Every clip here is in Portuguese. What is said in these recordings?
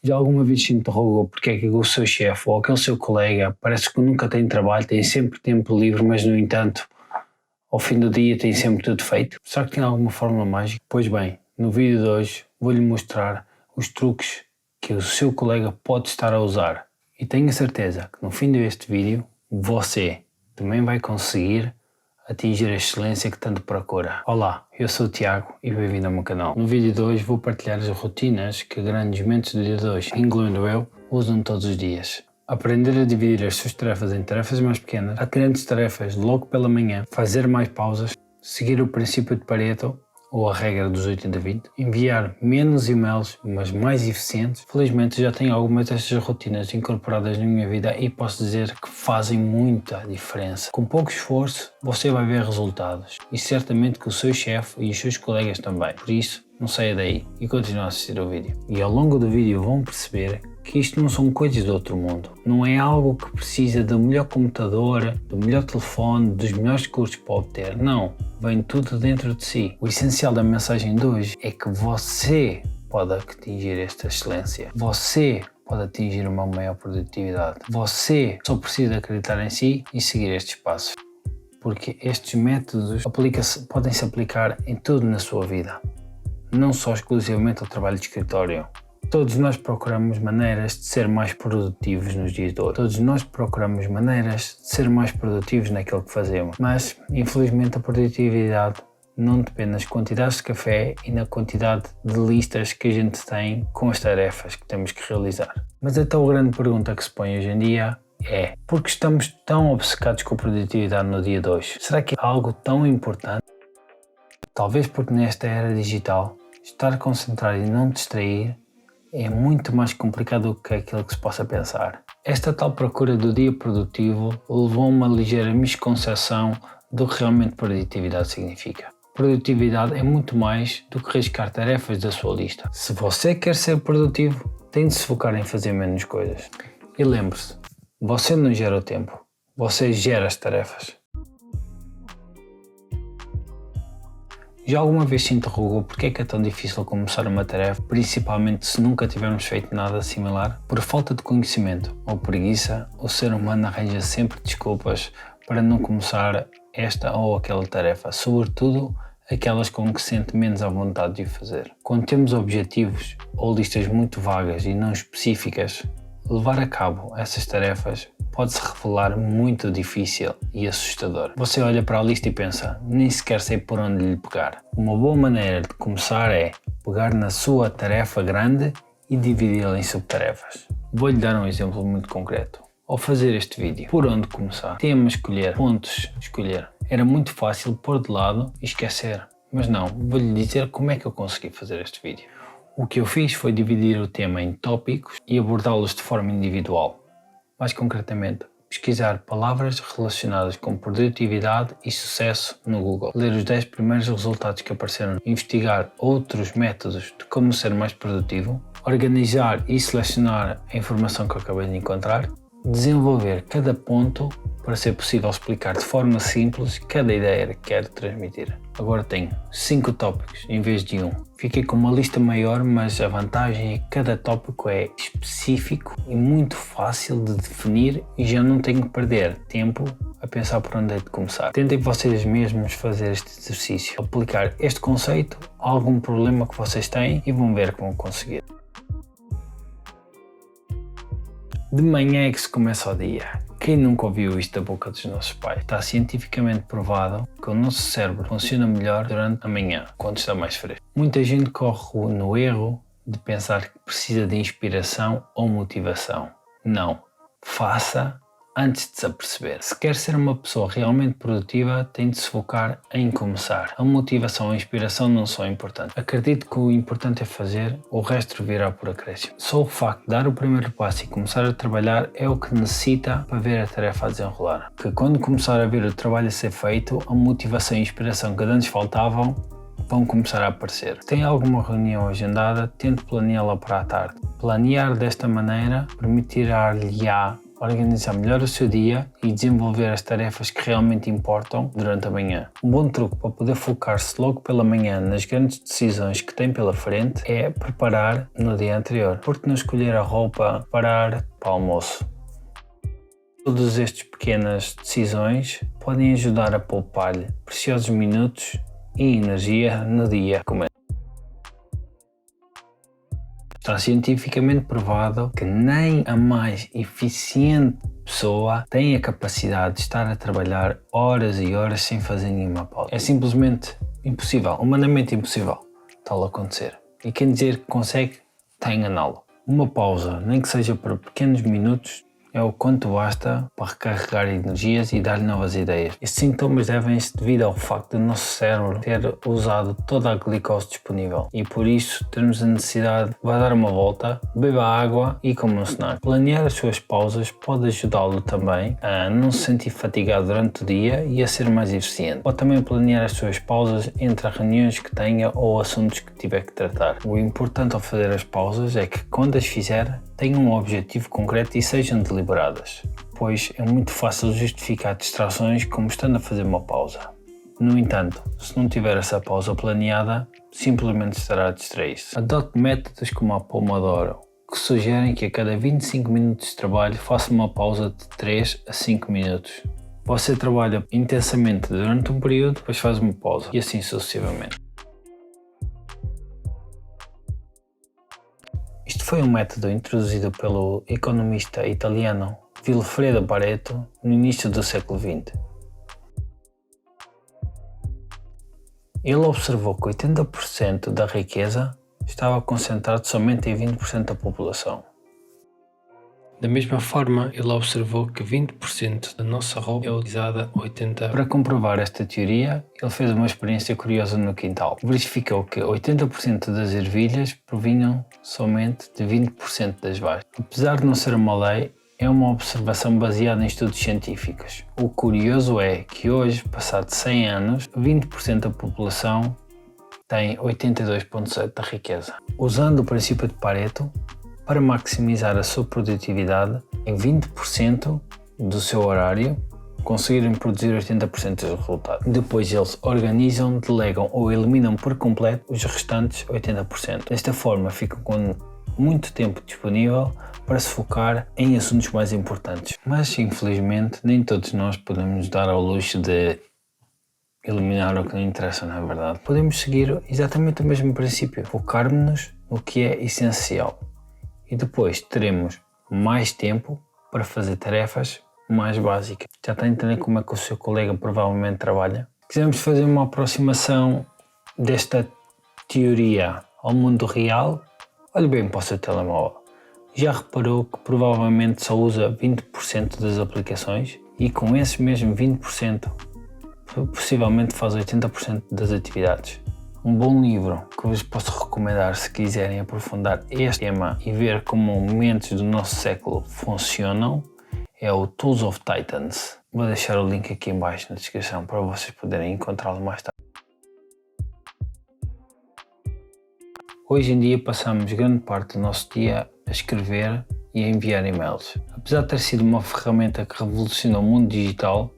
Já alguma vez se interrogou porque é que o seu chefe ou aquele seu colega parece que nunca tem trabalho, tem sempre tempo livre, mas no entanto, ao fim do dia tem sempre tudo feito? Será que tem alguma fórmula mágica? Pois bem, no vídeo de hoje vou-lhe mostrar os truques que o seu colega pode estar a usar. E tenho a certeza que no fim deste vídeo você também vai conseguir atingir a excelência que tanto procura. Olá, eu sou o Tiago e bem-vindo ao meu canal. No vídeo de hoje vou partilhar as rotinas que grandes mentes do dia de hoje, incluindo eu, usam todos os dias. Aprender a dividir as suas tarefas em tarefas mais pequenas, a grandes tarefas logo pela manhã, fazer mais pausas, seguir o princípio de Pareto ou a regra dos 80-20, enviar menos e-mails, mas mais eficientes. Felizmente já tenho algumas destas rotinas incorporadas na minha vida e posso dizer que fazem muita diferença. Com pouco esforço você vai ver resultados e certamente que o seu chefe e os seus colegas também. Por isso, não saia daí e continue a assistir ao vídeo. E ao longo do vídeo vão perceber que isto não são coisas do outro mundo. Não é algo que precisa do melhor computador, do melhor telefone, dos melhores cursos para obter. Não, vem tudo dentro de si. O essencial da mensagem de hoje é que você pode atingir esta excelência. Você pode atingir uma maior produtividade. Você só precisa acreditar em si e seguir estes passos. Porque estes métodos podem se aplicar em tudo na sua vida. Não só exclusivamente ao trabalho de escritório. Todos nós procuramos maneiras de ser mais produtivos nos dias de hoje. Todos nós procuramos maneiras de ser mais produtivos naquilo que fazemos. Mas, infelizmente, a produtividade não depende das quantidades de café e na quantidade de listas que a gente tem com as tarefas que temos que realizar. Mas a tal grande pergunta que se põe hoje em dia é: por que estamos tão obcecados com a produtividade no dia de hoje? Será que é algo tão importante? Talvez porque nesta era digital, estar concentrado e não distrair é muito mais complicado do que aquilo que se possa pensar. Esta tal procura do dia produtivo levou a uma ligeira misconcepção do que realmente produtividade significa. Produtividade é muito mais do que riscar tarefas da sua lista. Se você quer ser produtivo, tem de se focar em fazer menos coisas. E lembre-se, você não gera o tempo, você gera as tarefas. Já alguma vez se interrogou porque é que é tão difícil começar uma tarefa, principalmente se nunca tivermos feito nada similar? Por falta de conhecimento ou preguiça, o ser humano arranja sempre desculpas para não começar esta ou aquela tarefa, sobretudo aquelas com que sente menos à vontade de o fazer. Quando temos objetivos ou listas muito vagas e não específicas, levar a cabo essas tarefas pode-se revelar muito difícil e assustador. Você olha para a lista e pensa, nem sequer sei por onde lhe pegar. Uma boa maneira de começar é pegar na sua tarefa grande e dividi-la em subtarefas. Vou-lhe dar um exemplo muito concreto. Ao fazer este vídeo, por onde começar? Tema escolher, pontos escolher. Era muito fácil pôr de lado e esquecer, mas não, vou-lhe dizer como é que eu consegui fazer este vídeo. O que eu fiz foi dividir o tema em tópicos e abordá-los de forma individual. Mais concretamente, pesquisar palavras relacionadas com produtividade e sucesso no Google, ler os 10 primeiros resultados que apareceram, investigar outros métodos de como ser mais produtivo, organizar e selecionar a informação que eu acabei de encontrar, desenvolver cada ponto para ser possível explicar de forma simples cada ideia que quero transmitir. Agora tenho 5 tópicos em vez de 1. Fiquei com uma lista maior, mas a vantagem é que cada tópico é específico e muito fácil de definir e já não tenho que perder tempo a pensar por onde é de começar. Tentem vocês mesmos fazer este exercício, aplicar este conceito a algum problema que vocês têm e vão ver que vão conseguir. De manhã é que se começa o dia. Quem nunca ouviu isto da boca dos nossos pais? Está cientificamente provado que o nosso cérebro funciona melhor durante a manhã, quando está mais fresco. Muita gente corre no erro de pensar que precisa de inspiração ou motivação. Não. Faça antes de se aperceber. Se quer ser uma pessoa realmente produtiva, tem de se focar em começar. A motivação e a inspiração não são importantes. Acredito que o importante é fazer, o resto virá por acréscimo. Só o facto de dar o primeiro passo e começar a trabalhar é o que necessita para ver a tarefa a desenrolar. Que quando começar a ver o trabalho a ser feito, a motivação e a inspiração que antes faltavam vão começar a aparecer. Se tem alguma reunião agendada, tente planeá-la para a tarde. Planear desta maneira permitirá-lhe organizar melhor o seu dia e desenvolver as tarefas que realmente importam durante a manhã. Um bom truque para poder focar-se logo pela manhã nas grandes decisões que tem pela frente é preparar no dia anterior. Por que não escolher a roupa, preparar para o almoço? Todas estas pequenas decisões podem ajudar a poupar-lhe preciosos minutos e energia no dia que começa. Está cientificamente provado que nem a mais eficiente pessoa tem a capacidade de estar a trabalhar horas e horas sem fazer nenhuma pausa. É simplesmente impossível, humanamente impossível tal acontecer. E quem dizer que consegue, está a enganá-lo. Uma pausa, nem que seja por pequenos minutos, é o quanto basta para recarregar energias e dar-lhe novas ideias. Estes sintomas devem-se devido ao facto do nosso cérebro ter usado toda a glicose disponível e por isso termos a necessidade de dar uma volta, beba água e coma um snack. Planear as suas pausas pode ajudá-lo também a não se sentir fatigado durante o dia e a ser mais eficiente. Pode também planear as suas pausas entre as reuniões que tenha ou assuntos que tiver que tratar. O importante ao fazer as pausas é que quando as fizer, tenham um objetivo concreto e sejam deliberadas, pois é muito fácil justificar distrações como estando a fazer uma pausa. No entanto, se não tiver essa pausa planeada, simplesmente estará a distrair-se. Adote métodos como a Pomodoro, que sugerem que a cada 25 minutos de trabalho faça uma pausa de 3 a 5 minutos. Você trabalha intensamente durante um período, depois faz uma pausa e assim sucessivamente. Isto foi um método introduzido pelo economista italiano Vilfredo Pareto no início do século XX. Ele observou que 80% da riqueza estava concentrado somente em 20% da população. Da mesma forma, ele observou que 20% da nossa roupa é utilizada 80%. Para comprovar esta teoria, ele fez uma experiência curiosa no quintal. Verificou que 80% das ervilhas provinham somente de 20% das vagens. Apesar de não ser uma lei, é uma observação baseada em estudos científicos. O curioso é que hoje, passado 100 anos, 20% da população tem 82,7% da riqueza. Usando o princípio de Pareto, para maximizar a sua produtividade, em 20% do seu horário, conseguirem produzir 80% dos resultados. Depois eles organizam, delegam ou eliminam por completo os restantes 80%. Desta forma ficam com muito tempo disponível para se focar em assuntos mais importantes. Mas infelizmente nem todos nós podemos dar ao luxo de eliminar o que não interessa, não é verdade? Podemos seguir exatamente o mesmo princípio, focar-nos no que é essencial. E depois teremos mais tempo para fazer tarefas mais básicas. Já está a entender como é que o seu colega provavelmente trabalha? Quisermos fazer uma aproximação desta teoria ao mundo real, olhe bem para o seu telemóvel. Já reparou que provavelmente só usa 20% das aplicações e com esses mesmos 20% possivelmente faz 80% das atividades. Um bom livro que vos posso recomendar se quiserem aprofundar este tema e ver como mentes do nosso século funcionam é o Tools of Titans. Vou deixar o link aqui em baixo na descrição para vocês poderem encontrá-lo mais tarde. Hoje em dia passamos grande parte do nosso dia a escrever e a enviar e-mails. Apesar de ter sido uma ferramenta que revolucionou o mundo digital,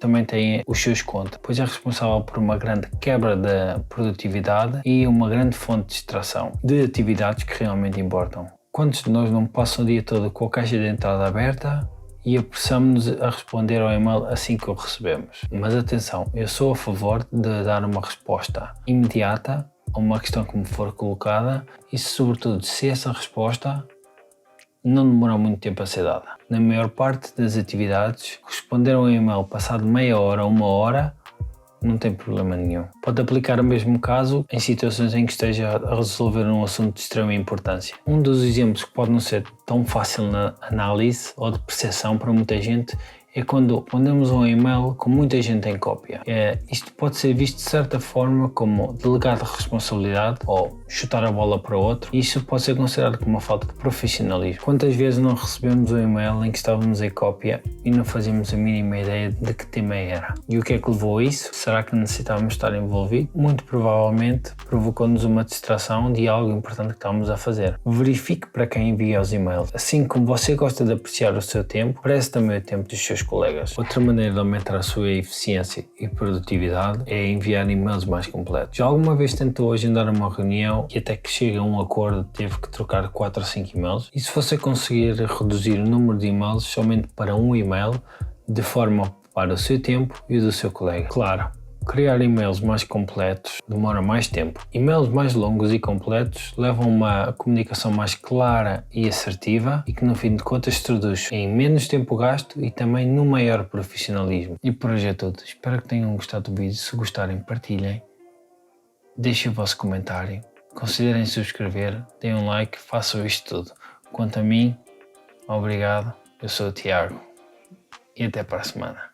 também tem os seus contras, pois é responsável por uma grande quebra da produtividade e uma grande fonte de distração de atividades que realmente importam. Quantos de nós não passam o dia todo com a caixa de entrada aberta e apressamos-nos a responder ao e-mail assim que o recebemos? Mas atenção, eu sou a favor de dar uma resposta imediata a uma questão que me for colocada e sobretudo se essa resposta não demora muito tempo a ser dada. Na maior parte das atividades, responder ao e-mail passado meia hora ou uma hora não tem problema nenhum. Pode aplicar o mesmo caso em situações em que esteja a resolver um assunto de extrema importância. Um dos exemplos que pode não ser tão fácil na análise ou de percepção para muita gente é quando mandamos um e-mail com muita gente em cópia. Isto pode ser visto de certa forma como delegar de responsabilidade ou chutar a bola para outro, e isso pode ser considerado como uma falta de profissionalismo. Quantas vezes não recebemos um e-mail em que estávamos em cópia e não fazíamos a mínima ideia de que tema era? E o que é que levou a isso? Será que necessitávamos estar envolvidos? Muito provavelmente provocou-nos uma distração de algo importante que estávamos a fazer. Verifique para quem envia os e-mails. Assim como você gosta de apreciar o seu tempo, preste também o tempo dos seus colegas. Outra maneira de aumentar a sua eficiência e produtividade é enviar e-mails mais completos. Já alguma vez tentou agendar uma reunião e até que chega a um acordo teve que trocar 4 ou 5 e-mails? E se você conseguir reduzir o número de e-mails somente para um e-mail, de forma a poupar o seu tempo e o do seu colega? Claro, criar e-mails mais completos demora mais tempo. E-mails mais longos e completos levam a uma comunicação mais clara e assertiva e que no fim de contas se traduz em menos tempo gasto e também no maior profissionalismo. E por hoje é tudo. Espero que tenham gostado do vídeo. Se gostarem, partilhem. Deixem o vosso comentário. Considerem subscrever, deem um like, façam isto tudo. Quanto a mim, obrigado. Eu sou o Tiago e até para a semana.